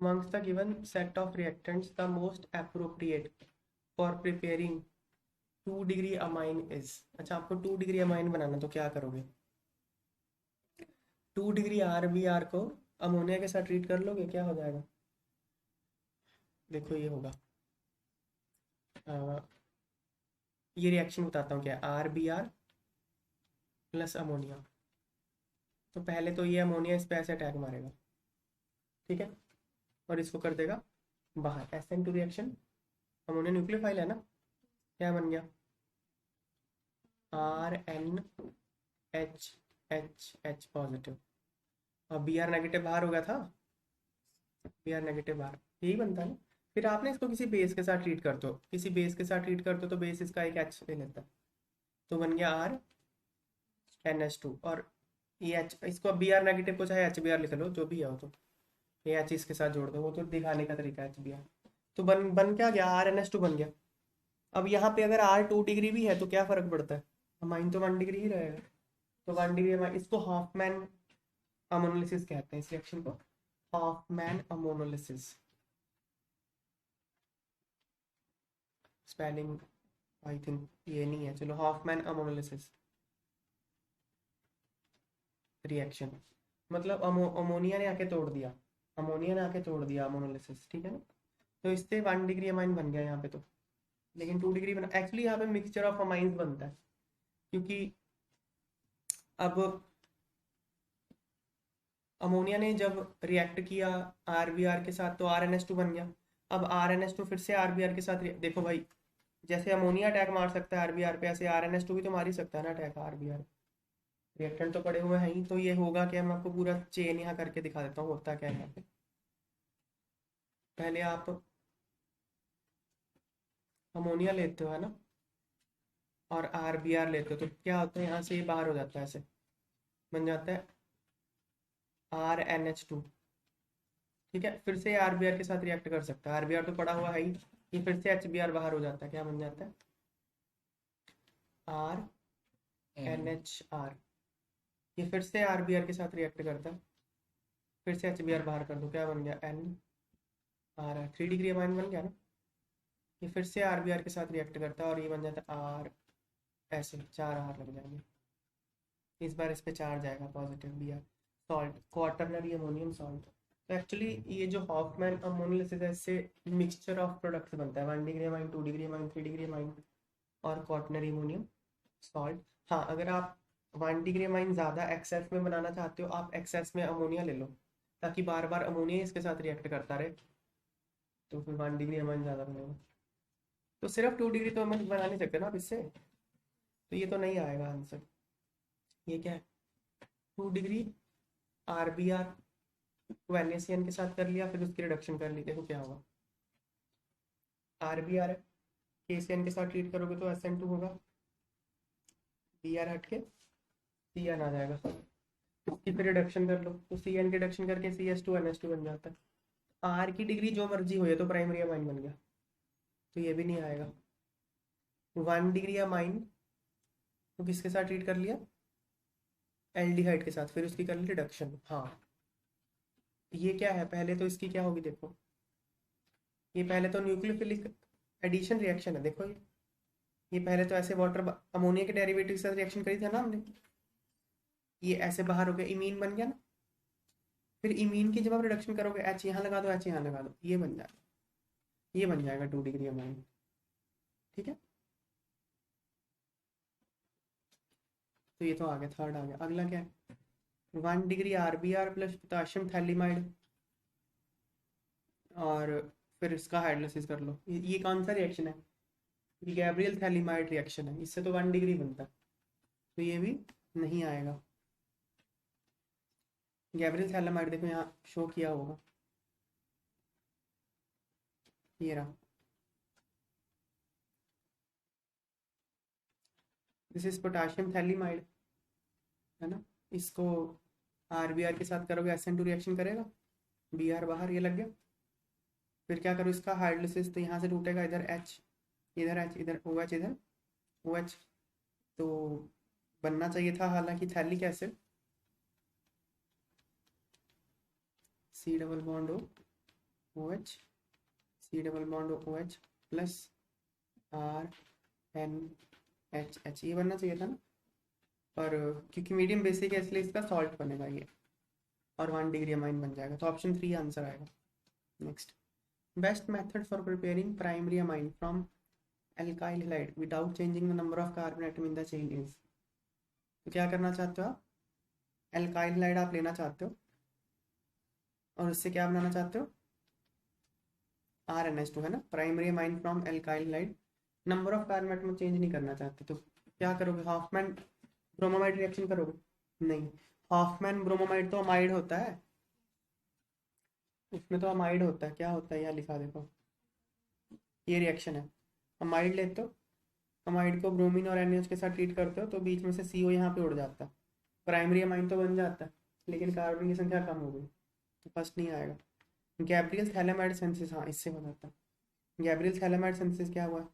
amongst the given set of reactants the most appropriate for preparing 2 degree amine is. अच्छा, आपको 2 degree amine बनाना तो क्या करोगे? 2 degree RBr को अमोनिया के साथ ट्रीट कर लोगे, क्या हो जाएगा? देखो ये होगा, ये रिएक्शन बताता हूँ क्या है। RBr प्लस अमोनिया, तो पहले तो ये अमोनिया इस पे ऐसे अटैक मारेगा, ठीक है, और इसको कर देगा बाहर। SN2 रिएक्शन, अमोनिया न्यूक्लियोफाइल है ना, क्या बन गया? RNHH पॉजिटिव, और Br नेगेटिव बाहर हो गया था, Br नेगेटिव बाहर, यही बनता है ना। फिर आपने इसको किसी बेस के साथ ट्रीट कर दो, किसी बेस के साथ ट्रीट कर दो तो बेस इसका एक H ले लेता है, तो बन गया RNH2। और ये H, इसको Br नेगेटिव को चाहे HBr लिख लो, जो भी है वो, तो ये H इसके साथ जोड़ दो, वो तो दिखाने का तरीका है HBr। तो बन बन क्या गया? RNH2 बन गया। अब यहाँ पे अगर R 2 डिग्री भी है तो क्या फर्क पड़ता है, अमाइन तो 1 डिग्री ही रहेगा। तो 1 डिग्री अमाइन, इसको हाफमैन अमोनोलिसिस कहते हैं, इस रिएक्शन को Hopman ammonolysis. Spelling I think ये नहीं है, चलो, हाफमैन अमोनोलिसिस रिएक्शन, मतलब अमोनिया ने आके तोड़ दिया, अमोनिया ने आके तोड़ दिया अमोनोलिसिस, ठीक है ना। तो इससे 1 डिग्री अमाइन बन गया यहाँ पे तो, लेकिन 2 डिग्री बना, एक्चुअली यहाँ पे मिक्सचर ऑफ अमाइंस बनता है, क्योंकि अब अमोनिया ने जब रिएक्ट किया RBr के साथ तो RNH2 बन गया। अब RNH2 फिर से RBr के साथ देखो भाई, जैसे अमोनिया अटैक मार सकता है RBr पे, ऐसे RNH2 भी तो मार ही सकता है ना अटैक RBr। रिएक्टेंट तो पड़े हुए हैं ही, तो ये होगा कि मैं आपको पूरा चेन यहाँ करके दिखा देता हूँ होता क्या है यहाँ पे। पहले आप अमोनिया लेते हो है ना, और RBr लेते हो, तो क्या होता है, यहाँ से ये बाहर हो जाता है, ऐसे बन जाता है RNH2, ठीक है। फिर से RBr के साथ रिएक्ट कर सकता है, RBr तो पड़ा हुआ है ही, ये फिर से HBr बाहर हो जाता है, क्या बन जाता है? RNHR। ये फिर से RBr के साथ रिएक्ट करता है, फिर से HBr बाहर कर दो, क्या बन गया? NR, 3 डिग्री अमाइन बन गया ना। ये फिर से RBr के साथ रिएक्ट करता है और ये बन जाता है R, ऐसे 4 R लग जाएंगे, इस बार इस पे 4 जाएगा positive Br, salt, quaternary ammonium salt. तो एक्चुअली ये जो हॉफमैन अमोनोलिसिस है, इससे मिक्सचर ऑफ प्रोडक्ट्स बनता है, 1 degree amine, 2 degree amine, 3 degree amine और क्वाटरनरी अमोनियम सॉल्ट। हाँ, अगर आप 1 डिग्री अमाइन ज़्यादा एक्सेस में बनाना चाहते हो, आप एक्सेस में अमोनिया ले लो, ताकि बार बार अमोनिया इसके साथ रिएक्ट करता रहे, तो फिर 1 डिग्री अमाइन ज़्यादा बनेगा। तो सिर्फ 2 डिग्री तो हम बना नहीं सकते ना आप इससे, तो ये तो नहीं आएगा आंसर। ये क्या है? 2 डिग्री RBr को NaCN के साथ कर लिया, फिर उसकी रिडक्शन कर ली, देखो क्या होगा। RBr है, KCN के साथ ट्रीट करोगे तो SN2 होगा, Br हट के CN आ जाएगा, उसकी फिर रिडक्शन कर लो, तो CN की रिडक्शन करके CH2NH2 बन जाता है। R की डिग्री जो मर्जी हो, ये तो प्राइमरी अमाइन बन गया, तो ये भी नहीं आएगा। 1 डिग्री अमाइन तो किसके साथ ट्रीट कर लिया? एल्डिहाइड के साथ, फिर उसकी कर ली रिडक्शन। हाँ, ये क्या है, पहले तो इसकी क्या होगी देखो, ये पहले तो न्यूक्लियोफिलिक एडिशन रिएक्शन है, देखो ये पहले तो ऐसे वाटर अमोनिया के डेरिवेटिव के साथ रिएक्शन करी था ना हमने, ये ऐसे बाहर हो गया, इमीन बन गया ना। फिर इमीन की जब आप रिडक्शन करोगे, H यहाँ लगा दो, H यहाँ लगा दो, ये बन जाएगा, ये बन जाएगा 2 डिग्री अमाइन, ठीक है। तो ये तो आ गया, थर्ड आ गया। अगला क्या है? 1 degree RBr plus potassium phthalimide, और फिर इसका हाइड्रोलिसिस कर लो। ये कौन सा रिएक्शन है? ये गैब्रियल थैलिमाइड रिएक्शन है, इससे तो 1 डिग्री बनता है, तो ये भी नहीं आएगा। गैब्रियल थैलिमाइड देखो यहाँ शो किया होगा, ये रहा, दिस इज पोटाशियम थैलिमाइड, है ना। इसको RBr के साथ करोगे, SN2 रिएक्शन करेगा, Br बाहर, ये लग गया। फिर क्या करो, इसका हाइड्रोलिसिस, तो यहाँ से टूटेगा, इधर H, इधर H, इधर OH, इधर OH, तो बनना चाहिए था हालांकि phthalic acid, C double bond O, OH, C double bond OH plus RNH, ये बनना चाहिए था ना, और क्योंकि मीडियम बेसिक है इसलिए इसका सॉल्ट बनेगा ये, और 1 डिग्री अमाइन बन जाएगा, तो ऑप्शन 3 आंसर आएगा। Next, best method for preparing primary amine from alkyl halide without changing the number of carbon atom in the chain is। तो क्या करना चाहते हो आप, एल्काइल हाइड आप लेना चाहते हो और उससे क्या बनाना चाहते हो, RNH2 है ना, primary amine from alkyl hide, number of carbon atom change नहीं करना चाहते, तो क्या करोगे, हॉफमैन ब्रोमोमाइड रिएक्शन करोगे, नहीं, हॉफमैन ब्रोमोमाइड तो अमाइड होता है, उसमें तो अमाइड होता है, क्या होता है यहाँ लिखा देखो, ये रिएक्शन है, अमाइड लेते हो, अमाइड को ब्रोमीन और NH के साथ ट्रीट करते हो तो बीच में से CO यहाँ पे उड़ जाता है, प्राइमरी अमाइन तो बन जाता है, लेकिन कार्बन की संख्या कम हो गई, तो फर्स्ट नहीं आएगा। गैब्रियल थैलेमाइड सिंथेसिस, हाँ इससे बना था, गैब्रियल थैलेमाइड सिंथेसिस क्या हुआ,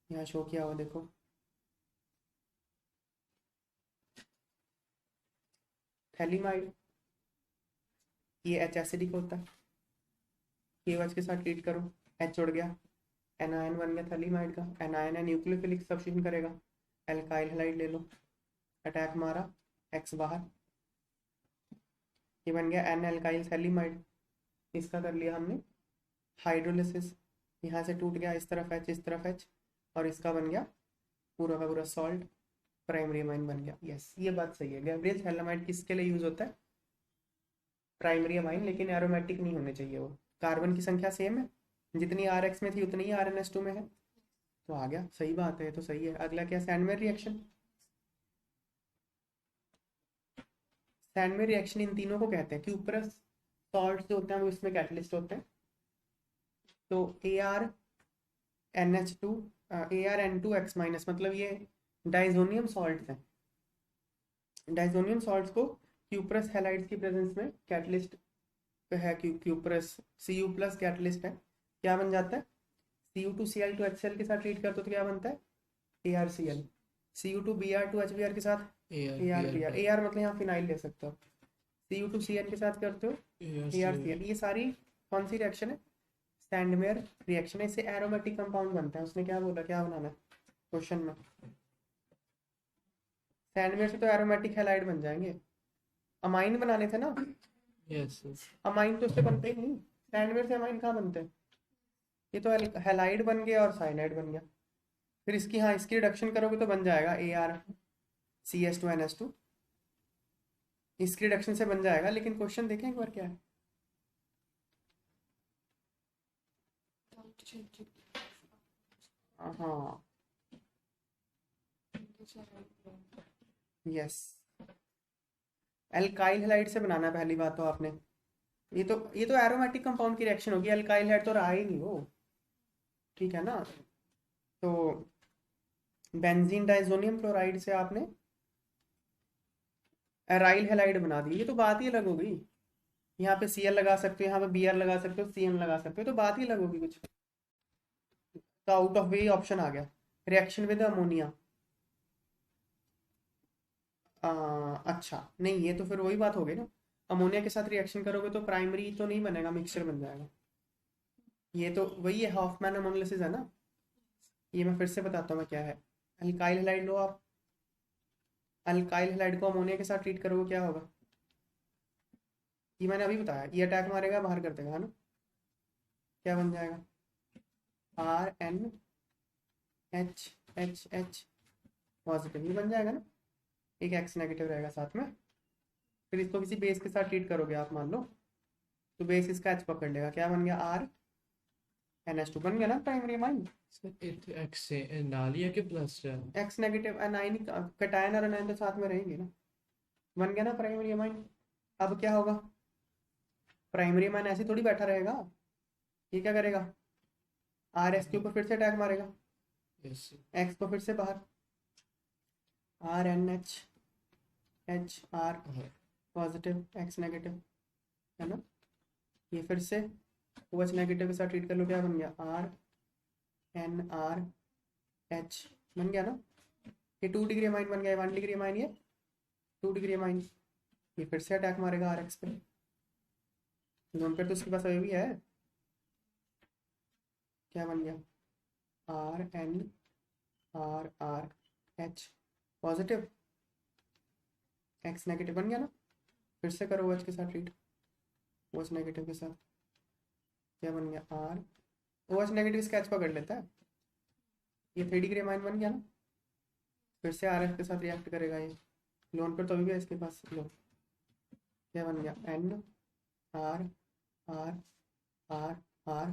यहाँ शो किया हुआ देखो, थैलीमाइड, ये H एसिडिक होता है, KOH के साथ ट्रीट करो, H उड़ गया, एनायन बन गया थैलीमाइड का, एनायन है न्यूक्लियोफिलिक सब्स्टिट्यूशन करेगा, एल्काइल हैलाइड ले लो, अटैक मारा, X बाहर, ये बन गया N एल्काइल थैलीमाइड, इसका कर लिया हमने हाइड्रोलिसिस, यहाँ से टूट गया, इस तरफ H इस तरफ H, और इसका बन गया पूरा का पूरा सॉल्ट, प्राइमरी अमाइन बन गया। यस, ये बात सही है, गैब्रियल थैलेमाइड किसके लिए यूज होता है, प्राइमरी अमाइन, लेकिन एरोमेटिक नहीं होने चाहिए वो, कार्बन की संख्या सेम है, जितनी RX में थी उतनी ही RNH2 में है, तो आ गया, सही बात है, तो सही है। अगला क्या, Sandmeyer reaction, Sandmeyer reaction in तीनों को कहते हैं, क्यूपरस सॉल्ट जो होते हैं वो इसमें कैटलिस्ट होते हैं, तो ArNH2 ArN2X माइनस, मतलब ये डाइजोनियम सॉल्ट हैं, डाइजोनियम सॉल्ट्स को क्यूपरस हैलाइड्स की प्रेजेंस में कैटलिस्ट है, क्यूपरस Cu प्लस कैटलिस्ट है, क्या बन जाता है, Cu2Cl2HCl के साथ ट्रीट करते हो तो क्या बनता है, ArCl, Cu2Br2HBr के साथ ArBr, AR मतलब यहाँ फिनाइल ले सकते हो, Cu2Cl के साथ करते हो ArCl, ये सारी कौन सी रिएक्शन है, सैंडमेयर रिएक्शन है, इससे एरोमेटिक कंपाउंड बनता है, उसने क्या बोला, क्या बनाना है क्वेश्चन में, सैंडमेयर से तो एरोमेटिक हैलाइड बन जाएंगे, अमाइन बनाने थे ना, यस अमाइन तो उससे बनते ही नहीं, सैंडमेयर से अमाइन कहाँ बनते हैं, ये तो हैलाइड बन गया और साइनाइड बन गया, फिर इसकी, हाँ इसकी रिडक्शन करोगे तो बन जाएगा ArCH2NH2, इसकी रिडक्शन से बन जाएगा, लेकिन क्वेश्चन देखें एक बार क्या है, हाँ यस, एल्काइल हैलाइड से बनाना है पहली बात तो आपने, ये तो एरोमेटिक कंपाउंड की रिएक्शन होगी, एल्काइल हैलाइड तो रहा ही नहीं वो, ठीक है ना, तो बेंजीन डाइजोनियम क्लोराइड से आपने एराइल हैलाइड बना दी, ये तो बात ही अलग हो गई, यहाँ पे Cl लगा सकते हो, यहाँ पे Br लगा सकते हो, CN लगा सकते हो, तो बात ही अलग होगी कुछ, तो आउट ऑफ वे ऑप्शन आ गया, रिएक्शन विद अमोनिया, अच्छा नहीं, ये तो फिर वही बात हो गई ना, अमोनिया के साथ रिएक्शन करोगे तो प्राइमरी तो नहीं बनेगा, मिक्सचर बन जाएगा, ये तो वही है, हॉफमैन अमोनिलिसिस है ना, ये मैं फिर से बताता हूँ मैं क्या है, अल्काइल हैलाइड लो आप, अल्काइल हैलाइड को अमोनिया के साथ ट्रीट करोगे क्या होगा, ये मैंने अभी बताया, ये अटैक मारेगा बाहर कर देगा, है ना, क्या बन जाएगा, RNH पॉजिटिव, ये बन जाएगा ना, एक X नेगेटिव रहेगा साथ में, फिर इसको किसी बेस के साथ ट्रीट करोगे आप मान लो, तो बेस इसका H पकड़ लेगा, क्या बन गया, RNH2 बन गया ना प्राइमरी अमाइन, एक्स से डालिए के plus X negative A9, cation और एनाइन तो साथ में रहेंगे ना, बन गया ना प्राइमरी अमाइन, अब क्या होगा, प्राइमरी अमाइन ऐसे थोड़ी बैठा रहेगा, ये क्या करेगा, RS के ऊपर फिर से अटैक मारेगा, यस X को फिर से बाहर, RNH पॉजिटिव X नेगेटिव, है ना, ये फिर से OH नेगेटिव के साथ ट्रीट कर लो, क्या बन गया, RNRH बन गया ना, ये 2 डिग्री अमाइन बन गया, 1 डिग्री अमाइन, ये 2 डिग्री अमाइन, ये फिर से अटैक मारेगा RX पे, दोनों पे तो उसके पास अभी भी है, क्या बन गया, RNRRH पॉजिटिव, X नेगेटिव बन गया ना। फिर से करो OH के साथ ट्रीट, OH नेगेटिव के साथ क्या बन गया, OH नेगेटिव इसका H पकड़ लेता है, ये 3 डिग्री अमाइन बन गया ना। फिर से RF के साथ रिएक्ट करेगा ये, लोन पर तो अभी भी है इसके पास, लो क्या बन गया, NRRRR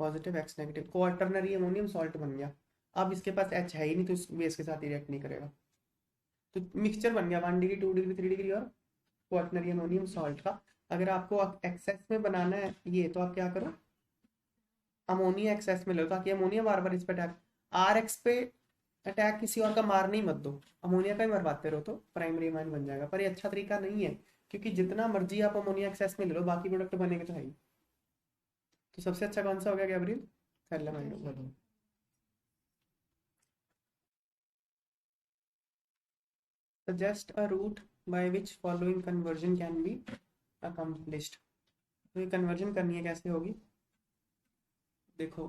positive, X negative, quaternary ammonium salt बन गया। अब इसके पास H है ही नहीं तो इस बेस के साथ रिएक्ट नहीं करेगा, तो मिक्सचर बन गया 1 डिग्री 2 डिग्री 3 डिग्री और क्वार्टनरी अमोनियम सॉल्ट का। अगर आपको एक्सेस में बनाना है ये, तो आप क्या करो, अमोनिया एक्सेस में लो, ताकि अमोनिया बार बार इस पे अटैक, RX पे अटैक किसी और का मारने ही मत दो, अमोनिया का ही मरवाते रहो तो प्राइमरी अमाइन बन जाएगा। पर ये अच्छा तरीका नहीं है, क्योंकि जितना मर्जी आप अमोनिया एक्सेस में ले लो, बाकी प्रोडक्ट बनेंगे तो है ही। तो सबसे अच्छा कौन सा हो गया गैब्रियल, थैलेमाइड हो गया। चलो Suggest a route by which following conversion can be accomplished। तो ये कन्वर्जन करनी है, कैसे होगी देखो,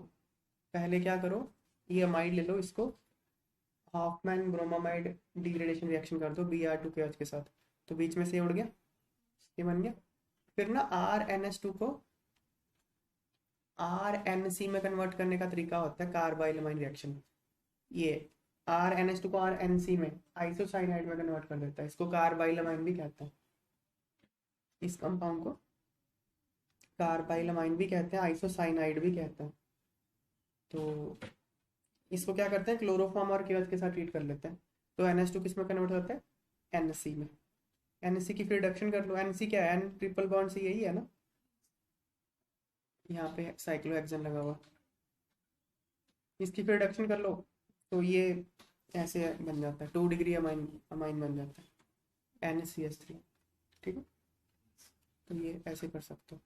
पहले क्या करो, ये अमाइड ले लो, इसको हॉफमैन ब्रोमामाइड डिग्रेडेशन रिएक्शन कर दो Br2KH के साथ, तो बीच में से उड़ गया, ये बन गया। फिर ना RNS2 को RNC में कन्वर्ट करने का तरीका होता है कार्बाइलमाइन रिएक्शन। ये RNS2 को RNC में आइसोसाइनाइड में कन्वर्ट कर देता है, इसको कार्बाइलमाइन भी कहते हैं, इस कंपाउंड को कार्बाइलमाइन भी कहते हैं, आइसोसाइनाइड भी कहते हैं। तो इसको क्या करते हैं, क्लोरोफॉर्म और KH के साथ ट्रीट कर लेते हैं, तो NH2 किस में कन्वर्ट होता है, NC में। NC की फिर रिडक्शन कर लो, NC क्या है, N ट्रिपल बॉन्ड से यही है ना, यहाँ पे साइक्लोहेक्सेन लगा हुआ, इसकी फिर रिडक्शन कर लो, तो ये ऐसे बन जाता है 2 डिग्री अमाइन अमाइन बन जाता है NCH3, ठीक है। तो ये ऐसे कर सकते हो।